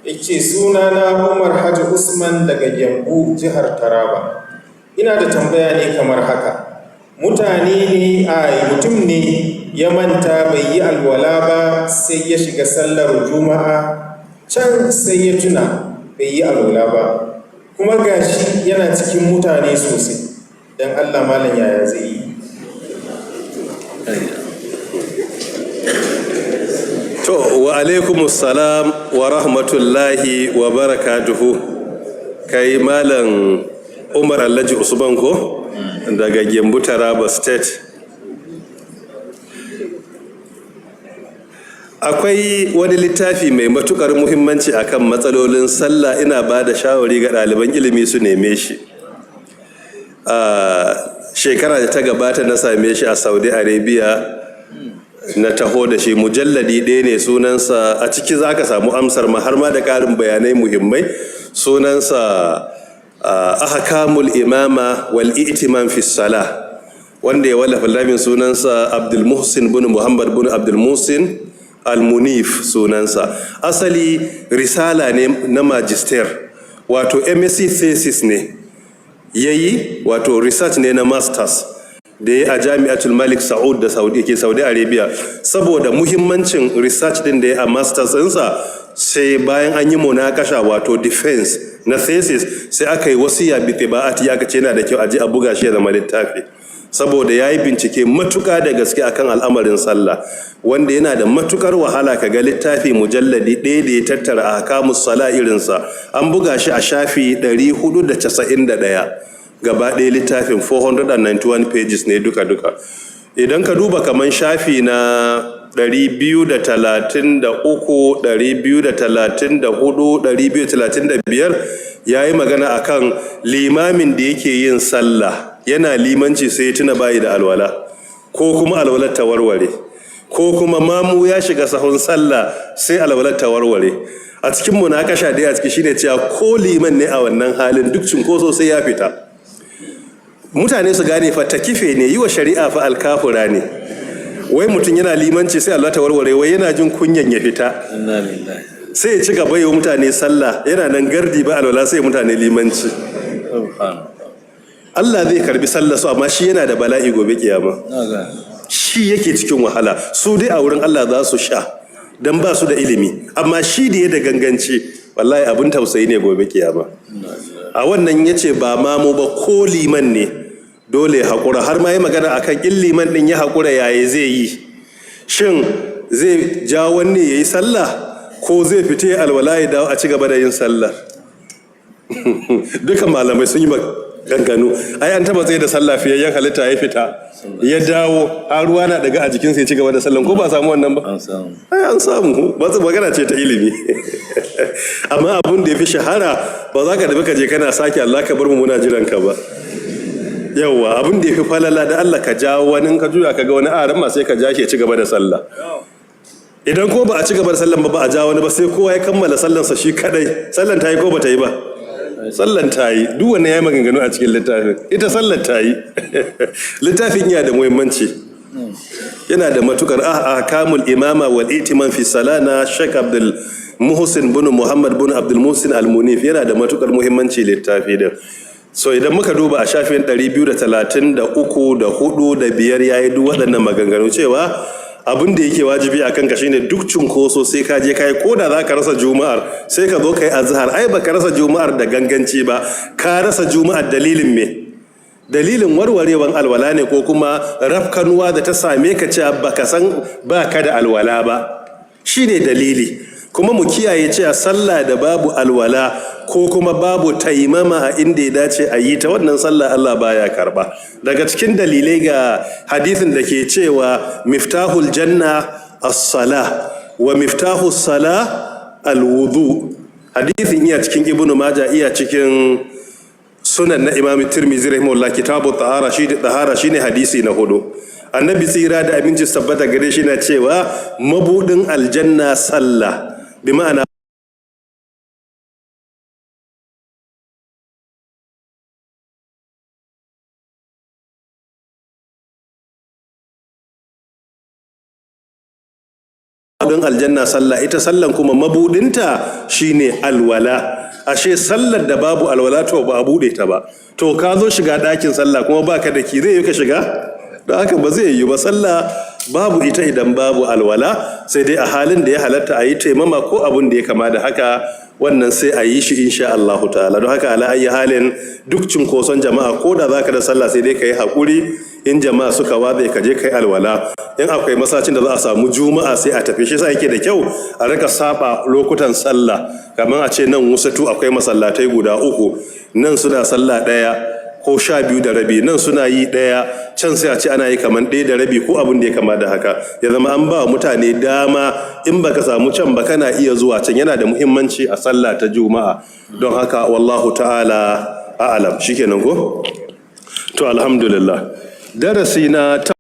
Yace sunana Umar Haji Usman daga Gembu, jihar Taraba. Ina da tambaya ne kamar haka. Mutum ne ya manta bai yi alwala ba sai ya shiga sallar Juma'a, can sai ya tuna bai yi alwala ba. Kuma gashi yana cikin mutane sosai. Dan Allah malam yaya zai yi? To, wa alaikumus salam wa rahmatullahi wa barakatuhu. Kai malam Umar Alhaji Usman ko daga Gembu Taraba State. Akwai wani littafi mai matukar muhimmanci akan matsalolin sallah, ina ba da shawari ga ɗaliban ilimi su neme shi. Shekara da ta gabata na same shi a Saudi Arabia, na taho da shi mujalladi ɗaya ne sunansa, a ciki za ka samu amsar ma har ma da ƙarin bayanai muhimmai. Sunansa ahkamul imama wal i'timam fi salah, wanda ya wallafa littafin sunansa Abdul Muhsin bin Muhammad bin Abdul Muhsin Al-Munif sunansa. Asali risala ne na magister, wato MSc thesis ne yayi, wato research ne na masters da ya a Jami'atul Malik Saud da ke Saudi Arabia. Saboda muhimmancin research din da ya a masters ɗinsa, sai bayan an yi munakasha wato defense na thesis, sai aka yi wasiya bi tiba'ati, aka ce yana da kyau a je a buga shi ya zama littafi, saboda ya yi bincike matuka da gaske akan al'amarin sallah, wanda yana da matukar wahala ka ga littafi mujalladi ɗaya da ya tattara ahkamus sala irinsa. An buga shi a shafi 491 gaba ɗaya littafin 491 pages ne duka-duka. Idan ka duba kaman shafi na 233, 234, 235 ya yi magana akan limamin da yake yin sallah, yana limanci sai ya tuna bayi da alwala, ko kuma alwalar ta warware, ko kuma mamu ya shiga sahun sallah sai alwalar ta warware. A cikin munakasha dai a ciki shine cewa ko liman ne a wannan halin duk cinkoso sai ya fita. Mutane su gane fa takife ne, yi wa shari'a fa alkafura ne. Wai mutum yana limanci sai Allah ta warware, wai yana jin kunyan ya fita, sai ya ci gaba yi wa mutane sallah, yana nan gardi ba alwala sai mutane limanci. Allah zai karbi sallah su, amma shi yana da bala'i gobe kiyama. Shi yake cikin wahala, su dai a wurin Allah za su sha dan ba su da ilimi, amma shi da ya da ganganci, wallahi abin tausayi ne gobe kiyama. A wannan yace ba mamu ba, ko liman ne dole haƙura. Har ma yi magana akan in liman ɗin ya haƙura yaya zai yi, shin zai ja wanne ya yi sallah, ko zai fita ya alwala ya dawo a ci gaba da yin sallah? Dukan malamai sun yi ganganu. Ai an taba tsaye da sallah fiyayyen halitta ya fita ya dawo, har ruwa na daga a jikinsa ya ci gaba da sallah, ko ba samu wannan ba? Ai an samu, magana ce ta ilimi. Amma abun da ya fi shahara, ba za ka dabi ka je kana sake Allah ka bar mu muna jiran ka ba. Yawwa, abin da ya fi falala da Allah ka jawo wani, ka juya ka ga wani aran ma sai ka ja shi ya ci gaba da sallah. Idan ko ba a ci gaba da sallan ba a ja wani ba, sai kowa ya kammala sallansa shi kadai, sallan ta yi ko ba ta yi ba? Sallan ta yi. Duk wanne ya yi maganganu a cikin littafin, ita sallan ta yi. Littafin yana da muhimmanci, yana da matukar ahkamul imama wal i'timam fi salah na Sheikh Abdul Muhsin bin Muhammad bin Abdul Muhsin Al-Munif, yana da matukar muhimmanci littafi din. So idan muka duba a shafin 233 da 4 da 5 yayi duk waɗannan maganganu cewa abin da yake wajibi a kanka shine duk cunkoso sai ka je kai, ko da za ka rasa juma'ar sai ka zo kai azhar. Ai ba ka rasa juma'ar da ganganci ba, ka rasa juma'ar dalilin me? Dalilin warwarewan alwala ne, ko kuma rafkanuwa da ta same ka cewa baka san baka da alwala ba, shine dalili. Kuma mu kiyaye cewa sallah da babu alwala ko kuma babu taimama a inda ya dace a yi ta, wannan sallah Allah baya karba. Daga cikin dalilai ga hadisin da ke cewa miftahul janna as-salah wa miftahus salah al-wudu. Hadisin iya cikin Ibn Majah, iya cikin Sunan na Imam Tirmidhi rahimahullah, kitabu tahara shine hadisi na 4. Annabi tsira da abinci tabbata gare shi na cewa mabudin aljanna sallah, bi ma'ana mabudin aljanna sallah, ita sallan kuma mabudinta shine alwala. Ashe sallar da babu alwala to ba a bude ta ba. To ka zo shiga ɗakin sallah kuma baka da ki, zai yi ka shiga? Don haka ba zai yi ba. Sallah babu ita idan babu alwala, sai dai a halin da ya halatta a yi taimama ko abun da ya kama da haka, wannan sai a yi shi insha Allahu ta'ala. Don haka ala ayi halin duk cinkoson jama'a ko da zaka da sallah sai dai ka yi haƙuri, in jama'a suka watsa ka je kai alwala. In akwai masacin da za a samu juma'a sai a tafi. Shi yasa yake da kyau a rika saba lokutan sallah, kamar a ce nan Wusatu akwai masallatai guda 3, nan suna sallah ɗaya ko 12:30, nan suna yi ɗaya, can sai a ce ana yi kamar 1:30 ko abin da ya kama da haka. Ya zama an ba mutane dama, in baka samu can ba kana iya zuwa can. Yana da muhimmanci a sallah ta juma'a. Don haka wallahu ta'ala a'lam. Shikenan ko? To alhamdulillah. Darasi na